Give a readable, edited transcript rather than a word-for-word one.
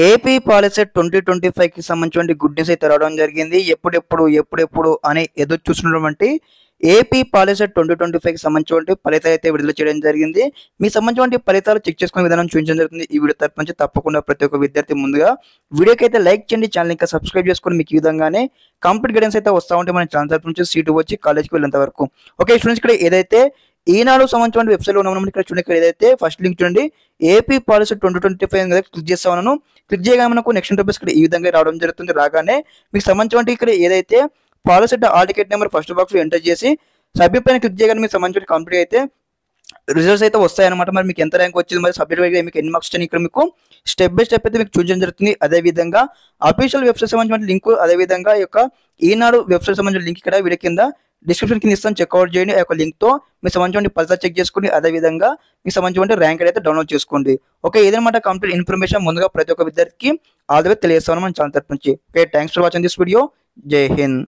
AP POLYCET 2025కి సంబంధించిన good news అయితే రావడం జరిగింది. ఎప్పుడెప్పుడు అని ఎదురు చూస్తున్నటువంటి ఏపీ పాలిసెట్ 2025కి సంబంధించిన ఫలితాలు అయితే విడుదల చేయడం జరిగింది. మీకు సంబంధించిన ఫలితాలు చెక్ చేసుకునే విధానం చూపించడం జరుగుతుంది. ఈ వీడియో తరపు నుంచి తప్పకుండా ప్రతి ఒక్క విద్యార్థి ముందుగా వీడియోకి అయితే లైక్ చేయండి, ఛానల్ ఇంకా సబ్స్క్రైబ్ చేసుకొని మీకు ఈ విధంగానే కంప్లీట్ గైడెన్స్ అయితే వస్తూ ఉంటే మన ఛానల్ తరపు నుంచి సీటు వచ్చి కాలేజ్కి వెళ్ళేంత వరకు. ఓకే స్టూడెంట్స్, ఇక్కడ ఏదైతే ఈనాడు సంబంధించిన వెబ్సైట్లో ఉన్నాము ఇక్కడ చూడండి. ఇక్కడ ఏదైతే ఫస్ట్ లింక్ చూడండి, ఏపీ పాలసీ 2025 క్లిక్ చేస్తా ఉన్నాను. క్లిక్ చేయగానే మనకు నెక్స్ట్ ఇంటర్ఫేస్ ఇక్కడ ఈ విధంగా రావడం జరుగుతుంది. రాగానే మీకు సంబంధించిన ఇక్కడ ఏదైతే policy all ticket number first box enter చేసి సబ్మిట్ పైన క్లిక్ చేయగానే మీకు సంబంధించిన కంప్లీట్ అయితే రిజల్ట్స్ అయితే వస్తాయన్నమాట. మరి మీకు ఎంత ర్యాంక్ వచ్చింది, మరి సబ్జెక్ట్ వైజ్గా మీకు ఎన్ని మార్క్స్ వచ్చాయి ఇక్కడ మీకు స్టెప్ బై స్టెప్ అయితే మీకు చూపించడం జరుగుతుంది. అదేవిధంగా అఫీషియల్ వెబ్సైట్ సంబంధించిన లింక్, అదేవిధంగా ఈ యొక్క ఈనాడు వెబ్సైట్ సంబంధించిన లింక్ ఇక్కడ వీడియో కింద డిస్క్రిప్షన్ కింద ఇస్తాను, చెక్అవుట్ చేయండి. ఆ యొక్క లింక్తో మీకు సంబంధించిన ఫలితాలు చెక్ చేసుకోండి. అదేవిధంగా మీకు సంబంధించిన ర్యాంక్ అయితే డౌన్లోడ్ చేసుకోండి. ఓకే, ఏదన్నమాట కంప్లీట్ ఇన్ఫర్మేషన్ ముందుగా ప్రతి ఒక్క విద్యార్థికి ఆల్ ది వే తెలియజేస్తాను మన ఛానల్ తరపు నుంచి. Okay, thanks for watching this video. జై హింద్.